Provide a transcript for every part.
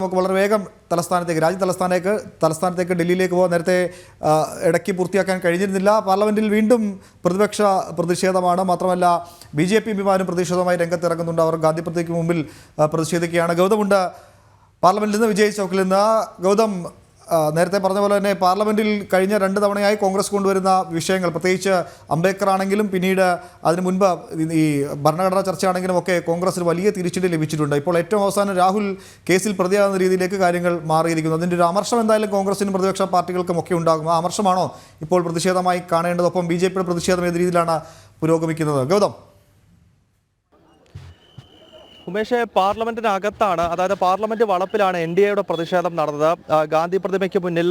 നമുക്ക് വളരെ വേഗം തലസ്ഥാനത്തേക്ക് ഡൽഹിയിലേക്ക് പോകാൻ നേരത്തെ ഇടയ്ക്ക് പൂർത്തിയാക്കാൻ കഴിഞ്ഞിരുന്നില്ല. പാർലമെന്റിൽ വീണ്ടും പ്രതിപക്ഷ പ്രതിഷേധമാണ്. മാത്രമല്ല BJP എംപിമാരും പ്രതിഷേധവുമായി രംഗത്തിറങ്ങുന്നുണ്ട്. അവർ ഗാന്ധി പ്രതിമയ്ക്ക് മുമ്പിൽ പ്രതിഷേധിക്കുകയാണ്. ഗൗതമുണ്ട് പാർലമെന്റിൽ നിന്ന്, വിജയ് ചൗക്കിൽ നിന്ന്. ഗൗതം, നേരത്തെ പറഞ്ഞ പോലെ തന്നെ പാർലമെന്റിൽ കഴിഞ്ഞ 2 തവണയായി കോൺഗ്രസ് കൊണ്ടുവരുന്ന വിഷയങ്ങൾ, പ്രത്യേകിച്ച് അംബേദ്കർ ആണെങ്കിലും പിന്നീട് അതിനു മുൻപ് ഈ ഭരണഘടനാ ചർച്ചയാണെങ്കിലും ഒക്കെ കോൺഗ്രസിന് വലിയ തിരിച്ചടി ലഭിച്ചിട്ടുണ്ട്. ഇപ്പോൾ ഏറ്റവും അവസാനം രാഹുൽ കേസിൽ പ്രതിയാകുന്ന രീതിയിലേക്ക് കാര്യങ്ങൾ മാറിയിരിക്കുന്നു. അതിൻ്റെ ഒരു അമർഷം എന്തായാലും കോൺഗ്രസിനും പ്രതിപക്ഷ പാർട്ടികൾക്കും ഒക്കെ ഉണ്ടാകും. ആ അമർഷമാണോ ഇപ്പോൾ പ്രതിഷേധമായി കാണേണ്ടത്? ഒപ്പം BJP പ്രതിഷേധം ഏത് രീതിയിലാണ് പുരോഗമിക്കുന്നത്? ഗൗതം. ഉമേഷ്, പാർലമെന്റിനകത്താണ്, അതായത് പാർലമെന്റ് വളപ്പിലാണ് NDAയുടെ പ്രതിഷേധം നടന്നത്. ഗാന്ധി പ്രതിമയ്ക്ക് മുന്നിൽ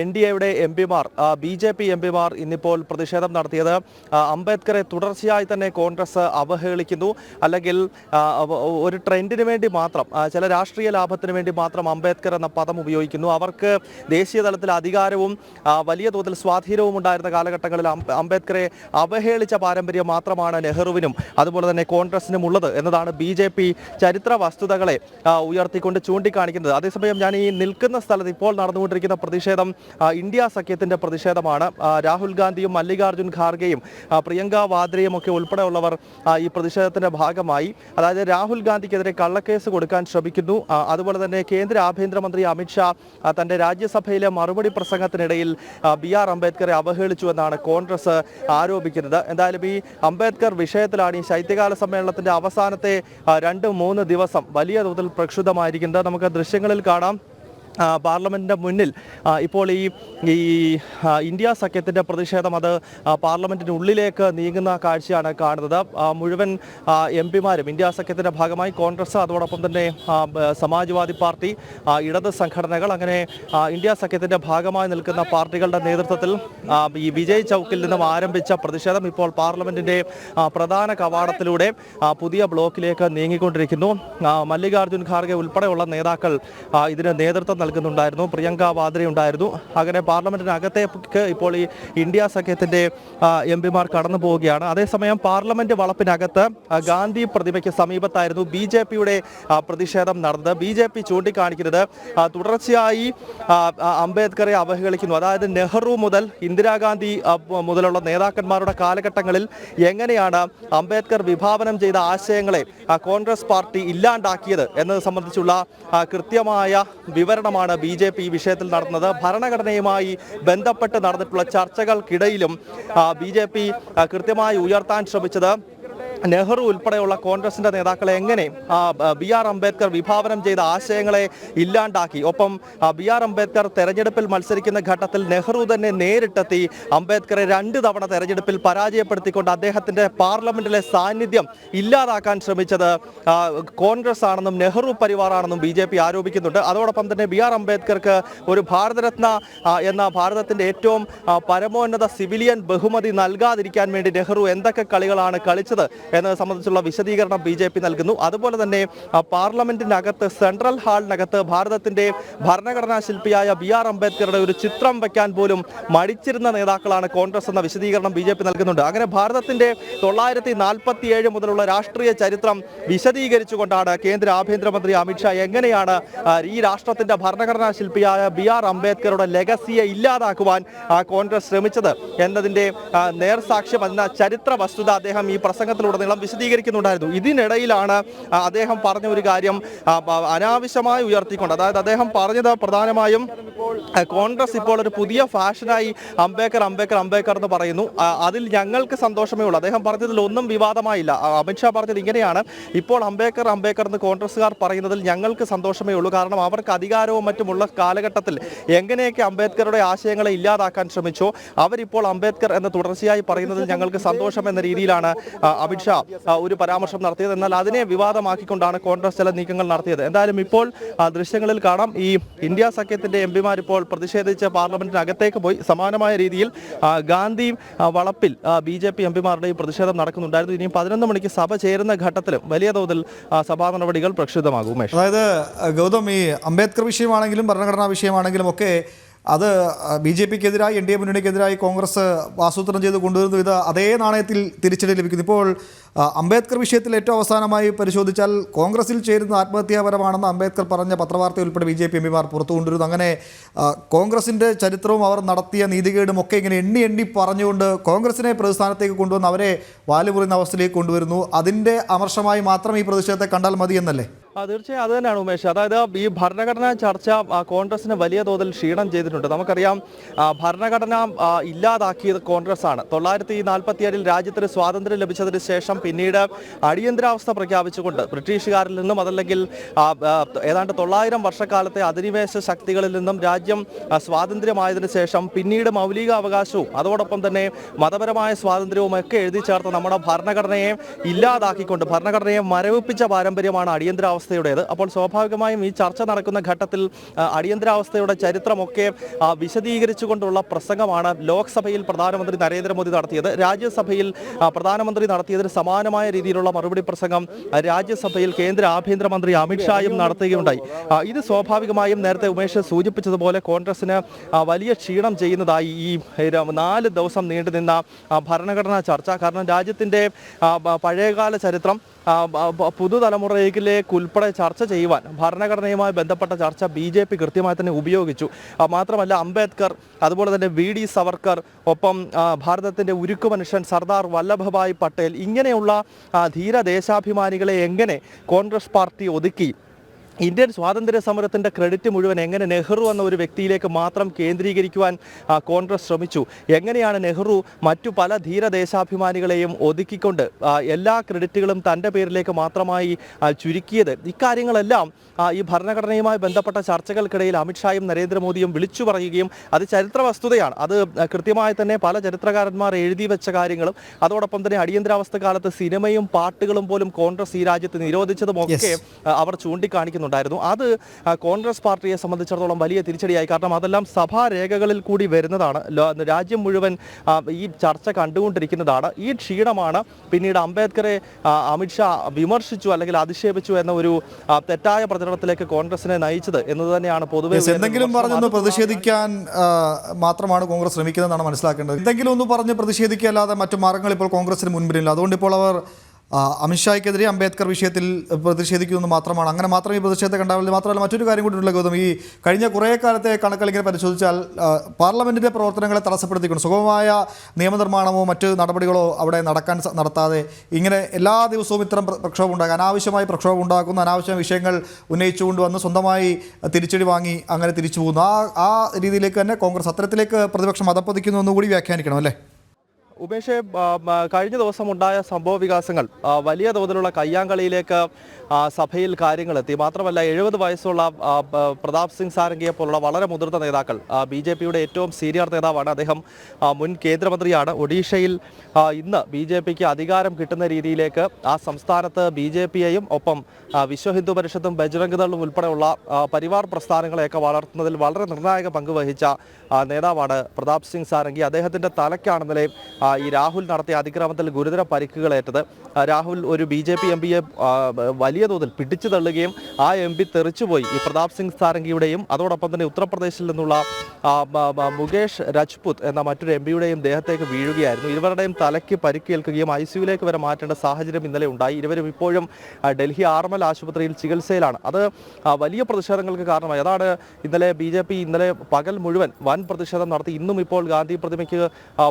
NDAയുടെ എംപിമാർ, BJP എംപിമാർ ഇന്നിപ്പോൾ പ്രതിഷേധം നടത്തിയത് അംബേദ്കറെ തുടർച്ചയായി തന്നെ കോൺഗ്രസ് അവഹേളിക്കുന്നു, അല്ലെങ്കിൽ ഒരു ട്രെൻഡിന് വേണ്ടി മാത്രം, ചില രാഷ്ട്രീയ ലാഭത്തിന് വേണ്ടി മാത്രം അംബേദ്കർ എന്ന പദം ഉപയോഗിക്കുന്നു. അവർക്ക് ദേശീയ തലത്തിൽ അധികാരവും വലിയ തോതിൽ സ്വാധീനവും ഉണ്ടായിരുന്ന കാലഘട്ടങ്ങളിൽ അംബേദ്കറെ അവഹേളിച്ച പാരമ്പര്യം മാത്രമാണ് നെഹ്റുവിനും അതുപോലെ തന്നെ കോൺഗ്രസിനും ഉള്ളത് എന്നതാണ് BJP ചരിത്ര വസ്തുതകളെ ഉയർത്തിക്കൊണ്ട് ചൂണ്ടിക്കാണിക്കുന്നത്. അതേസമയം ഞാൻ ഈ നിൽക്കുന്ന സ്ഥലത്ത് ഇപ്പോൾ നടന്നുകൊണ്ടിരിക്കുന്ന പ്രതിഷേധം ഇന്ത്യ സഖ്യത്തിന്റെ പ്രതിഷേധമാണ്. രാഹുൽ ഗാന്ധിയും മല്ലികാർജുൻ ഖാർഗെയും പ്രിയങ്ക വാദ്രയും ഒക്കെ ഉൾപ്പെടെയുള്ളവർ ഈ പ്രതിഷേധത്തിന്റെ ഭാഗമായി, അതായത് രാഹുൽ ഗാന്ധിക്കെതിരെ കള്ളക്കേസ് കൊടുക്കാൻ ശ്രമിക്കുന്നു. അതുപോലെ തന്നെ കേന്ദ്ര ആഭ്യന്തരമന്ത്രി അമിത്ഷാ തന്റെ രാജ്യസഭയിലെ മറുപടി പ്രസംഗത്തിനിടയിൽ BR അംബേദ്കറെ അവഹേളിച്ചു എന്നാണ് കോൺഗ്രസ് ആരോപിക്കുന്നത്. എന്തായാലും ഈ അംബേദ്കർ വിഷയത്തിലാണ് ഈ ശൈത്യകാല സമ്മേളനത്തിന്റെ അവസാനത്തെ 2-3 ദിവസം വലിയ തോതിൽ പ്രക്ഷുബ്ധമായിരിക്കുന്നത്. നമുക്ക് ദൃശ്യങ്ങളിൽ കാണാം. പാർലമെന്റിന്റെ മുന്നിൽ ഇപ്പോൾ ഈ ഇന്ത്യ സഖ്യത്തിന്റെ പ്രതിഷേധം അത് പാർലമെന്റിനുള്ളിലേക്ക് നീങ്ങുന്ന കാഴ്ചയാണ് കാണുന്നത്. മുഴുവൻ എംപിമാരും ഇന്ത്യ സഖ്യത്തിന്റെ ഭാഗമായി കോൺഗ്രസ്, അതോടൊപ്പം തന്നെ സമാജ്വാദി പാർട്ടി, ഇടത് സംഘടനകൾ, അങ്ങനെ ഇന്ത്യ സഖ്യത്തിന്റെ ഭാഗമായി നിൽക്കുന്ന പാർട്ടികളുടെ നേതൃത്വത്തിൽ ഈ വിജയ് ചൗക്കിൽ നിന്നും ആരംഭിച്ച പ്രതിഷേധം ഇപ്പോൾ പാർലമെന്റിന്റെ പ്രധാന കവാടത്തിലൂടെ പുതിയ ബ്ലോക്കിലേക്ക് നീങ്ങിക്കൊണ്ടിരിക്കുന്നു. മല്ലികാർജുൻ ഖാർഗെ ഉൾപ്പെടെയുള്ള നേതാക്കൾ ഇതിന് നേതൃത്വം നൽകുന്നുണ്ടായിരുന്നു. പ്രിയങ്ക വാദ്ര ഉണ്ടായിരുന്നു. അങ്ങനെ പാർലമെന്റിനകത്തേക്ക് ഇപ്പോൾ ഈ ഇന്ത്യ സഖ്യത്തിന്റെ എംപിമാർ കടന്നു പോവുകയാണ്. അതേസമയം പാർലമെന്റ് വളപ്പിനകത്ത് ഗാന്ധി പ്രതിമയ്ക്ക് സമീപത്തായിരുന്നു BJPയുടെ പ്രതിഷേധം നടന്നത്. BJP ചൂണ്ടിക്കാണിക്കുന്നത് തുടർച്ചയായി അംബേദ്കറെ അവഹേളിക്കുന്നു. അതായത് നെഹ്റു മുതൽ ഇന്ദിരാഗാന്ധി മുതലുള്ള നേതാക്കന്മാരുടെ കാലഘട്ടങ്ങളിൽ എങ്ങനെയാണ് അംബേദ്കർ വിഭാവനം ചെയ്ത ആശയങ്ങളെ കോൺഗ്രസ് പാർട്ടി ഇല്ലാണ്ടാക്കിയത് എന്നത് സംബന്ധിച്ചുള്ള കൃത്യമായ വിവരണമാണ് BJP ഈ വിഷയത്തിൽ നടത്തുന്നത്. ഭരണഘടനയുമായി ബന്ധപ്പെട്ട് നടന്നിട്ടുള്ള ചർച്ചകൾക്കിടയിലും BJP കൃത്യമായി ഉയർത്താൻ ശ്രമിച്ചത് നെഹ്റു ഉൾപ്പെടെയുള്ള കോൺഗ്രസിന്റെ നേതാക്കളെ എങ്ങനെ BR അംബേദ്കർ വിഭാവനം ചെയ്ത ആശയങ്ങളെ ഇല്ലാണ്ടാക്കി. ഒപ്പം BR അംബേദ്കർ തെരഞ്ഞെടുപ്പിൽ മത്സരിക്കുന്ന ഘട്ടത്തിൽ നെഹ്റു തന്നെ നേരിട്ടെത്തി അംബേദ്കറെ 2 തവണ തെരഞ്ഞെടുപ്പിൽ പരാജയപ്പെടുത്തിക്കൊണ്ട് അദ്ദേഹത്തിന്റെ പാർലമെന്റിലെ സാന്നിധ്യം ഇല്ലാതാക്കാൻ ശ്രമിച്ചത് കോൺഗ്രസ് ആണെന്നും നെഹ്റു പരിവാറാണെന്നും BJP ആരോപിക്കുന്നുണ്ട്. അതോടൊപ്പം തന്നെ BR അംബേദ്കർക്ക് ഒരു ഭാരതരത്ന എന്ന ഭാരതത്തിന്റെ ഏറ്റവും പരമോന്നത സിവിലിയൻ ബഹുമതി നൽകാതിരിക്കാൻ വേണ്ടി നെഹ്റു എന്തൊക്കെ കളികളാണ് കളിച്ചത് എന്നത് സംബന്ധിച്ചുള്ള വിശദീകരണം BJP നൽകുന്നു. അതുപോലെ തന്നെ പാർലമെന്റിനകത്ത്, സെൻട്രൽ ഹാളിനകത്ത് ഭാരതത്തിന്റെ ഭരണഘടനാ ശില്പിയായ BR അംബേദ്കറുടെ ഒരു ചിത്രം വയ്ക്കാൻ പോലും മടിച്ചിരുന്ന നേതാക്കളാണ് കോൺഗ്രസ് എന്ന വിശദീകരണം BJP നൽകുന്നുണ്ട്. അങ്ങനെ ഭാരതത്തിന്റെ 947 മുതലുള്ള രാഷ്ട്രീയ ചരിത്രം വിശദീകരിച്ചുകൊണ്ടാണ് കേന്ദ്ര ആഭ്യന്തരമന്ത്രി അമിത്ഷാ എങ്ങനെയാണ് ഈ രാഷ്ട്രത്തിന്റെ ഭരണഘടനാ ശില്പിയായ BR അംബേദ്കറുടെ ലെഗസിയെ ഇല്ലാതാക്കുവാൻ കോൺഗ്രസ് ശ്രമിച്ചത് എന്നതിന്റെ നേർസാക്ഷ്യം എന്ന ചരിത്ര വസ്തുത അദ്ദേഹം ഈ പ്രസംഗത്തിലുടനീളം വിശദീകരിക്കുന്നുണ്ടായിരുന്നു. ഇതിനിടയിലാണ് അദ്ദേഹം പറഞ്ഞ ഒരു കാര്യം അനാവശ്യമായി ഉയർത്തിക്കൊണ്ട്, അതായത് അദ്ദേഹം പറഞ്ഞത് പ്രധാനമായും കോൺഗ്രസ് ഇപ്പോൾ ഒരു പുതിയ ഫാഷനായി അംബേദ്കർ എന്ന് പറയുന്നു, അതിൽ ഞങ്ങൾക്ക് സന്തോഷമേ ഉള്ളൂ. അദ്ദേഹം പറഞ്ഞതിൽ ഒന്നും വിവാദമായില്ല. അമിത്ഷാ പറഞ്ഞത് ഇങ്ങനെയാണ്: ഇപ്പോൾ അംബേദ്കർ എന്ന് കോൺഗ്രസ്സുകാർ പറയുന്നതിൽ ഞങ്ങൾക്ക് സന്തോഷമേ ഉള്ളൂ. കാരണം അവർക്ക് അധികാരവും മറ്റുമുള്ള കാലഘട്ടത്തിൽ എങ്ങനെയൊക്കെ അംബേദ്കറുടെ ആശയങ്ങളെ ഇല്ലാതാക്കാൻ ശ്രമിച്ചോ അവരിപ്പോൾ അംബേദ്കർ എന്ന് തുടർച്ചയായി പറയുന്നതിൽ ഞങ്ങൾക്ക് സന്തോഷം എന്ന രീതിയിലാണ് അമിത്ഷാ ഒരു പരാമർശം നടത്തിയത്. എന്നാൽ അതിനെ വിവാദമാക്കിക്കൊണ്ടാണ് കോൺഗ്രസ് ചില നീക്കങ്ങൾ നടത്തിയത്. എന്തായാലും ഇപ്പോൾ ദൃശ്യങ്ങളിൽ കാണാം, ഈ ഇന്ത്യ സഖ്യത്തിന്റെ എംപിമാർ ഇപ്പോൾ പ്രതിഷേധിച്ച് പാർലമെന്റിനകത്തേക്ക് പോയി. സമാനമായ രീതിയിൽ ഗാന്ധി വളപ്പിൽ BJP എംപിമാരുടെ പ്രതിഷേധം നടക്കുന്നുണ്ടായിരുന്നു. ഇനിയും 11 മണിക്ക് സഭ ചേരുന്ന ഘട്ടത്തിലും വലിയ തോതിൽ സഭാ നടപടികൾ പ്രക്ഷുബ്ധമാകും. അതായത് ഗൗതം, ഈ അംബേദ്കർ വിഷയമാണെങ്കിലും ഭരണഘടനാ വിഷയമാണെങ്കിലും ഒക്കെ അത് BJP-ക്കെതിരായി NDA മുന്നണിക്കെതിരായി കോൺഗ്രസ് ആസൂത്രണം ചെയ്ത് കൊണ്ടുവരുന്നു. ഇത് അതേ നാണയത്തിൽ തിരിച്ചടി ലഭിക്കുന്നു. ഇപ്പോൾ അംബേദ്കർ വിഷയത്തിൽ ഏറ്റവും അവസാനമായി പരിശോധിച്ചാൽ കോൺഗ്രസിൽ ചേരുന്ന ആത്മഹത്യാപരമാണെന്ന് അംബേദ്കർ പറഞ്ഞ പത്രവാർത്ത ഉൾപ്പെടെ BJP എംപിമാർ പുറത്തു കൊണ്ടുവരുന്നു. അങ്ങനെ കോൺഗ്രസിൻ്റെ ചരിത്രവും അവർ നടത്തിയ നീതികേടും ഒക്കെ ഇങ്ങനെ എണ്ണി എണ്ണി പറഞ്ഞുകൊണ്ട് കോൺഗ്രസിനെ പ്രതിസ്ഥാനത്തേക്ക് കൊണ്ടുവന്ന് അവരെ വാലുമുറിയുന്ന അവസ്ഥയിലേക്ക് കൊണ്ടുവരുന്നു. അതിൻ്റെ അമർഷമായി മാത്രം ഈ പ്രതിഷേധത്തെ കണ്ടാൽ മതി എന്നല്ലേ? തീർച്ചയായും അത് തന്നെയാണ് ഉമേഷ്. അതായത് ഈ ഭരണഘടനാ ചർച്ച കോൺഗ്രസിന് വലിയ തോതിൽ ക്ഷീണം ചെയ്തിട്ടുണ്ട്. നമുക്കറിയാം ഭരണഘടന ഇല്ലാതാക്കിയത് കോൺഗ്രസ് ആണ്. 1947 രാജ്യത്തിന് സ്വാതന്ത്ര്യം ലഭിച്ചതിന് ശേഷം പിന്നീട് അടിയന്തരാവസ്ഥ പ്രഖ്യാപിച്ചുകൊണ്ട് ബ്രിട്ടീഷുകാരിൽ നിന്നും അതല്ലെങ്കിൽ ഏതാണ്ട് 900 വർഷക്കാലത്തെ അധിനിവേശ ശക്തികളിൽ നിന്നും രാജ്യം സ്വാതന്ത്ര്യമായതിനു ശേഷം പിന്നീട് മൗലിക അവകാശവും അതോടൊപ്പം തന്നെ മതപരമായ സ്വാതന്ത്ര്യവും ഒക്കെ എഴുതി ചേർത്ത് നമ്മുടെ ഭരണഘടനയെ ഇല്ലാതാക്കിക്കൊണ്ട് ഭരണഘടനയെ മരവിപ്പിച്ച പാരമ്പര്യമാണ് അടിയന്തരാവസ്ഥ. അപ്പോൾ സ്വാഭാവികമായും ഈ ചർച്ച നടക്കുന്ന ഘട്ടത്തിൽ അടിയന്തരാവസ്ഥയുടെ ചരിത്രമൊക്കെ വിശദീകരിച്ചുകൊണ്ടുള്ള പ്രസംഗമാണ് ലോക്സഭയിൽ പ്രധാനമന്ത്രി നരേന്ദ്രമോദി നടത്തിയത്. രാജ്യസഭയിൽ പ്രധാനമന്ത്രി നടത്തിയതിന് സമാനമായ രീതിയിലുള്ള മറുപടി പ്രസംഗം രാജ്യസഭയിൽ കേന്ദ്ര ആഭ്യന്തരമന്ത്രി അമിത്ഷായും നടത്തുകയുണ്ടായി. ഇത് സ്വാഭാവികമായും നേരത്തെ ഉമേഷ് സൂചിപ്പിച്ചതുപോലെ കോൺഗ്രസിന് വലിയ ക്ഷീണം ചെയ്യുന്നതായി ഈ 4 ദിവസം നീണ്ടുനിന്ന ഭരണഘടനാ ചർച്ച. കാരണം രാജ്യത്തിൻ്റെ പഴയകാല ചരിത്രം പുതുതലമുറയിലേക്ക് ഉൾപ്പെടെ ചർച്ച ചെയ്യുവാൻ ഭരണഘടനയുമായി ബന്ധപ്പെട്ട ചർച്ച BJP കൃത്യമായി തന്നെ ഉപയോഗിച്ചു. മാത്രമല്ല അംബേദ്കർ, അതുപോലെ തന്നെ VD സവർക്കർ, ഒപ്പം ഭാരതത്തിൻ്റെ ഉരുക്കു മനുഷ്യൻ സർദാർ വല്ലഭഭായ് പട്ടേൽ, ഇങ്ങനെയുള്ള ധീര ദേശാഭിമാനികളെ എങ്ങനെ കോൺഗ്രസ് പാർട്ടി ഒതുക്കി ഇന്ത്യൻ സ്വാതന്ത്ര്യ സമരത്തിൻ്റെ ക്രെഡിറ്റ് മുഴുവൻ എങ്ങനെ നെഹ്റു എന്ന ഒരു വ്യക്തിയിലേക്ക് മാത്രം കേന്ദ്രീകരിക്കുവാൻ കോൺഗ്രസ് ശ്രമിച്ചു, എങ്ങനെയാണ് നെഹ്റു മറ്റു പല ധീര ദേശാഭിമാനികളെയും ഒതുക്കിക്കൊണ്ട് എല്ലാ ക്രെഡിറ്റുകളും തൻ്റെ പേരിലേക്ക് മാത്രമായി ചുരുക്കിയത്, ഇക്കാര്യങ്ങളെല്ലാം ഈ ഭരണഘടനയുമായി ബന്ധപ്പെട്ട ചർച്ചകൾക്കിടയിൽ അമിത്ഷായും നരേന്ദ്രമോദിയും വിളിച്ചു പറയുകയും അത് ചരിത്ര വസ്തുതയാണ്. അത് കൃത്യമായി തന്നെ പല ചരിത്രകാരന്മാർ എഴുതി വെച്ച കാര്യങ്ങളും അതോടൊപ്പം തന്നെ അടിയന്തരാവസ്ഥ കാലത്ത് സിനിമയും പാട്ടുകളും പോലും കോൺഗ്രസ് ഈ രാജ്യത്ത് നിരോധിച്ചതുമൊക്കെ അവർ ചൂണ്ടിക്കാണിക്കുന്നു. അത് കോൺഗ്രസ് പാർട്ടിയെ സംബന്ധിച്ചിടത്തോളം വലിയ തിരിച്ചടിയായി. കാരണം അതെല്ലാം സഭാരേഖകളിൽ കൂടി വരുന്നതാണ്. രാജ്യം മുഴുവൻ ഈ ചർച്ച കണ്ടുകൊണ്ടിരിക്കുന്നതാണ്. ഈ ക്ഷീണമാണ് പിന്നീട് അംബേദ്കറെ അമിത്ഷാ വിമർശിച്ചു അല്ലെങ്കിൽ അധിക്ഷേപിച്ചു എന്ന ഒരു തെറ്റായ പ്രചരണത്തിലേക്ക് കോൺഗ്രസിനെ നയിച്ചത് എന്ന് തന്നെയാണ് പൊതുവെ. എന്തെങ്കിലും പറഞ്ഞൊന്ന് പ്രതിഷേധിക്കാൻ മാത്രമാണ് കോൺഗ്രസ് ശ്രമിക്കുന്നതെന്നാണ് മനസ്സിലാക്കേണ്ടത്. എന്തെങ്കിലും ഒന്ന് പറഞ്ഞ് പ്രതിഷേധിക്കാതെ മറ്റു മാർഗങ്ങൾ ഇപ്പോൾ കോൺഗ്രസിന് മുൻപിലില്ല. അതുകൊണ്ട് ഇപ്പോൾ അവർ അമിത്ഷായ്ക്കെതിരെ അംബേദ്കർ വിഷയത്തിൽ പ്രതിഷേധിക്കുമെന്ന് മാത്രമാണ്. അങ്ങനെ മാത്രം ഈ പ്രതിഷേധത്തെ കണ്ടാൽ മാത്രമല്ല മറ്റൊരു കാര്യം കൂടിയുള്ള ഗൗതം, ഈ കഴിഞ്ഞ കുറേ കാലത്തെ കണക്കുകൾ ഇങ്ങനെ പരിശോധിച്ചാൽ പാർലമെൻറ്റിൻ്റെ പ്രവർത്തനങ്ങളെ തടസ്സപ്പെടുത്തിക്കൊണ്ട് സുഗമമായ നിയമനിർമ്മാണമോ മറ്റ് നടപടികളോ അവിടെ നടത്താതെ ഇങ്ങനെ എല്ലാ ദിവസവും ഇത്തരം പ്രക്ഷോഭം ഉണ്ടാകുക, അനാവശ്യമായി പ്രക്ഷോഭം ഉണ്ടാക്കുന്ന അനാവശ്യ വിഷയങ്ങൾ ഉന്നയിച്ചുകൊണ്ട് വന്ന് സ്വന്തമായി തിരിച്ചടി വാങ്ങി അങ്ങനെ തിരിച്ചു പോകുന്നു. ആ രീതിയിലേക്ക് തന്നെ കോൺഗ്രസ് അത്തരത്തിലേക്ക് പ്രതിപക്ഷം അധപ്പതിക്കുന്നു എന്നുകൂടി വ്യാഖ്യാനിക്കണം അല്ലേ? ഉമേഷ്, കഴിഞ്ഞ ദിവസം ഉണ്ടായ സംഭവ വികാസങ്ങൾ വലിയ തോതിലുള്ള കയ്യാങ്കളിയിലേക്ക് സഭയിൽ കാര്യങ്ങളെത്തി. മാത്രമല്ല 70 വയസ്സുള്ള പ്രതാപ് സിംഗ് സാരംഗിയെ പോലുള്ള വളരെ മുതിർന്ന നേതാക്കൾ, BJPയുടെ ഏറ്റവും സീനിയർ നേതാവാണ് അദ്ദേഹം, മുൻ കേന്ദ്രമന്ത്രിയാണ്. ഒഡീഷയിൽ ഇന്ന് BJPക്ക് അധികാരം കിട്ടുന്ന രീതിയിലേക്ക് ആ സംസ്ഥാനത്ത് BJPയെയും ഒപ്പം വിശ്വ ഹിന്ദു പരിഷത്തും ബജ്രംഗ് ദളും ഉൾപ്പെടെയുള്ള പരിവാർ പ്രസ്ഥാനങ്ങളെയൊക്കെ വളർത്തുന്നതിൽ വളരെ നിർണായക പങ്ക് വഹിച്ച നേതാവാണ് പ്രതാപ് സിംഗ് സാരംഗി. അദ്ദേഹത്തിൻ്റെ തലയ്ക്കാണ് ഇന്നലെ ഈ രാഹുൽ നടത്തിയ അതിക്രമത്തിൽ ഗുരുതര പരിക്കുകളേറ്റത്. രാഹുൽ ഒരു BJP എംപിയെ വലിയ തോതിൽ പിടിച്ചു തള്ളുകയും ആ MP തെറിച്ചുപോയി. ഈ പ്രതാപ് സിംഗ് സാരംഗിയുടെയും അതോടൊപ്പം തന്നെ ഉത്തർപ്രദേശിൽ നിന്നുള്ള മുകേഷ് രജ്പുത് എന്ന മറ്റൊരു MPയുടെയും ദേഹത്തേക്ക് വീഴുകയായിരുന്നു. ഇരുവരുടെയും തലയ്ക്ക് പരിക്കേൽക്കുകയും ICUവിലേക്ക് വരെ മാറ്റേണ്ട സാഹചര്യം ഇന്നലെ ഉണ്ടായി. ഇരുവരും ഇപ്പോഴും ഡൽഹി ആർമൽ ആശുപത്രിയിൽ ചികിത്സയിലാണ്. അത് വലിയ പ്രതിഷേധങ്ങൾക്ക് കാരണമായി. അതാണ് ഇന്നലെ BJP ഇന്നലെ പകൽ മുഴുവൻ വൻ പ്രതിഷേധം നടത്തി. ഇന്നും ഇപ്പോൾ ഗാന്ധി പ്രതിമയ്ക്ക്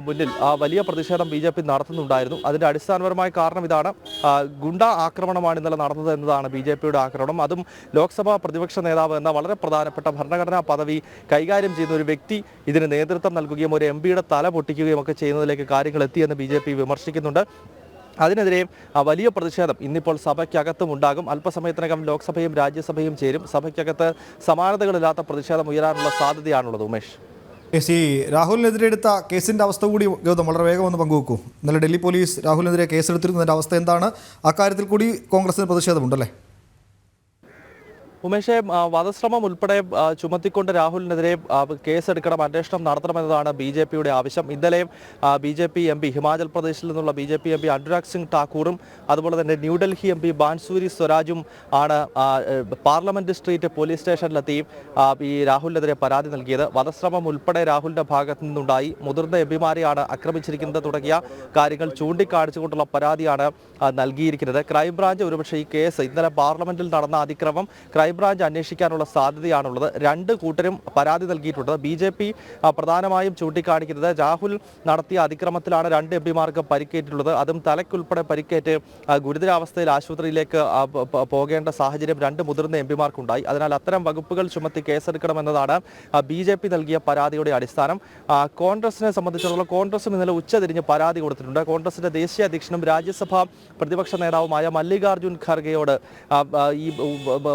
മുന്നിൽ വലിയ പ്രതിഷേധം BJP നടത്തുന്നുണ്ടായിരുന്നു. അതിൻ്റെ അടിസ്ഥാനപരമായ കാരണം ഇതാണ്. ഗുണ്ട ആക്രമണമാണ് ഇന്നലെ നടന്നത് എന്നതാണ് BJPയുടെ ആക്രമണം. അതും ലോക്സഭാ പ്രതിപക്ഷ നേതാവ് എന്ന വളരെ പ്രധാനപ്പെട്ട ഭരണഘടനാ പദവി കൈകാര്യം ചെയ്യുന്ന ഒരു വ്യക്തി ഇതിന് നേതൃത്വം നൽകുകയും ഒരു MPയുടെ തല പൊട്ടിക്കുകയും ഒക്കെ ചെയ്യുന്നതിലേക്ക് കാര്യങ്ങൾ എത്തിയെന്ന് BJP വിമർശിക്കുന്നുണ്ട്. അതിനെതിരെ വലിയ പ്രതിഷേധം ഇന്നിപ്പോൾ സഭയ്ക്കകത്തും ഉണ്ടാകും. അല്പസമയത്തിനകം ലോക്സഭയും രാജ്യസഭയും ചേരും. സഭയ്ക്കകത്ത് സമാനതകളില്ലാത്ത പ്രതിഷേധം ഉയരാനുള്ള സാധ്യതയാണുള്ളത്. ഉമേഷ്, രാഹുലിനെതിരെ എടുത്ത കേസിൻ്റെ അവസ്ഥ കൂടി ഗൗതം വളരെ വേഗം ഒന്ന് പങ്കുവെക്കൂ. ഇന്നലെ ഡൽഹി പോലീസ് രാഹുലിനെതിരെ കേസെടുത്തിരുന്നതിൻ്റെ അവസ്ഥ എന്താണ്? അക്കാര്യത്തിൽ കൂടി കോൺഗ്രസിന് പ്രതിഷേധമുണ്ടല്ലേ? ഉമേഷെ, വധശ്രമം ഉൾപ്പെടെ ചുമത്തിക്കൊണ്ട് രാഹുലിനെതിരെ കേസെടുക്കണം, അന്വേഷണം നടത്തണമെന്നതാണ് BJPയുടെ ആവശ്യം. ഇന്നലെ BJP MP, ഹിമാചൽ പ്രദേശിൽ നിന്നുള്ള BJP MP അനുരാഗ് സിംഗ് ഠാക്കൂറും അതുപോലെ തന്നെ ന്യൂഡൽഹി MP ബാൻസൂരി സ്വരാജും ആണ് പാർലമെന്റ് സ്ട്രീറ്റ് പോലീസ് സ്റ്റേഷനിലെത്തി ഈ രാഹുലിനെതിരെ പരാതി നൽകിയത്. വധശ്രമം ഉൾപ്പെടെ രാഹുലിന്റെ ഭാഗത്തു നിന്നുണ്ടായി, മുതിർന്ന എംപിമാരെയാണ് ആക്രമിച്ചിരിക്കുന്നത് തുടങ്ങിയ കാര്യങ്ങൾ ചൂണ്ടിക്കാണിച്ചുകൊണ്ടുള്ള പരാതിയാണ് നൽകിയിരിക്കുന്നത്. ക്രൈംബ്രാഞ്ച് ഒരുപക്ഷെ ഈ കേസ് ഇന്നലെ പാർലമെന്റിൽ നടന്ന അതിക്രമം ക്രൈംബ്രാഞ്ച് അന്വേഷിക്കാനുള്ള സാധ്യതയാണുള്ളത്. രണ്ട് കൂട്ടരും പരാതി നൽകിയിട്ടുണ്ട്. BJP പ്രധാനമായും ചൂണ്ടിക്കാണിക്കുന്നത് രാഹുൽ നടത്തിയ അതിക്രമത്തിലാണ് 2 എംപിമാർക്ക് പരിക്കേറ്റിട്ടുള്ളത്. അതും തലയ്ക്കുൾപ്പെടെ പരിക്കേറ്റ് ഗുരുതരാവസ്ഥയിൽ ആശുപത്രിയിലേക്ക് പോകേണ്ട സാഹചര്യം 2 മുതിർന്ന എംപിമാർക്കുണ്ടായി. അതിനാൽ അത്തരം വകുപ്പുകൾ ചുമത്തി കേസെടുക്കണമെന്നതാണ് BJP നൽകിയ പരാതിയുടെ അടിസ്ഥാനം. കോൺഗ്രസിനെ സംബന്ധിച്ചിടത്തോളം കോൺഗ്രസും ഇന്നലെ ഉച്ചതിരിഞ്ഞ് പരാതി കൊടുത്തിട്ടുണ്ട്. കോൺഗ്രസിന്റെ ദേശീയ അധ്യക്ഷനും രാജ്യസഭാ പ്രതിപക്ഷ നേതാവുമായ മല്ലികാർജ്ജുൻ ഖാർഗെയോട് ഈ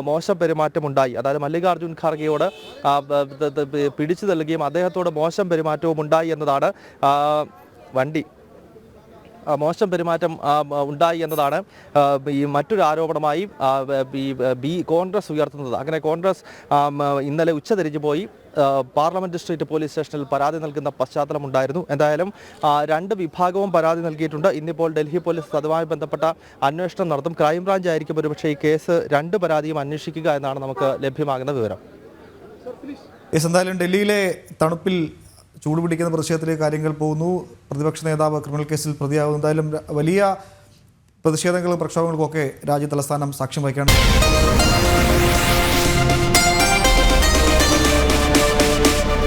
മോശം പെരുമാറ്റമുണ്ടായി. അതായത് മല്ലികാർജ്ജുൻ ഖാർഗെയോട് പിടിച്ചു തള്ളുകയും അദ്ദേഹത്തോട് മോശം പെരുമാറ്റവും ഉണ്ടായി എന്നതാണ് മോശം പെരുമാറ്റം ഉണ്ടായി എന്നതാണ് ഈ മറ്റൊരു ആരോപണമായി കോൺഗ്രസ് ഉയർത്തുന്നത്. അങ്ങനെ കോൺഗ്രസ് ഇന്നലെ ഉച്ചതിരിഞ്ഞു പോയി പാർലമെന്റ് സ്ട്രീറ്റ് പോലീസ് സ്റ്റേഷനിൽ പരാതി നൽകുന്ന പശ്ചാത്തലമുണ്ടായിരുന്നു. എന്തായാലും 2 വിഭാഗവും പരാതി നൽകിയിട്ടുണ്ട്. ഇന്നിപ്പോൾ ഡൽഹി പോലീസ് അതുമായി ബന്ധപ്പെട്ട അന്വേഷണം നടത്തും. ക്രൈംബ്രാഞ്ച് ആയിരിക്കും ഒരുപക്ഷെ ഈ കേസ് 2 പരാതിയും അന്വേഷിക്കുക എന്നാണ് നമുക്ക് ലഭ്യമാകുന്ന വിവരം. എന്തായാലും ഡൽഹിയിലെ തണുപ്പിൽ ചൂടുപിടിക്കുന്ന പ്രതിഷേധത്തിലേക്ക് കാര്യങ്ങൾ പോകുന്നു. പ്രതിപക്ഷ നേതാവ് ക്രിമിനൽ കേസിൽ പ്രതിയാകുന്നു. എന്തായാലും വലിയ പ്രതിഷേധങ്ങളും പ്രക്ഷോഭങ്ങൾക്കൊക്കെ രാജ്യ തലസ്ഥാനം സാക്ഷ്യം വഹിക്കുകയാണ്.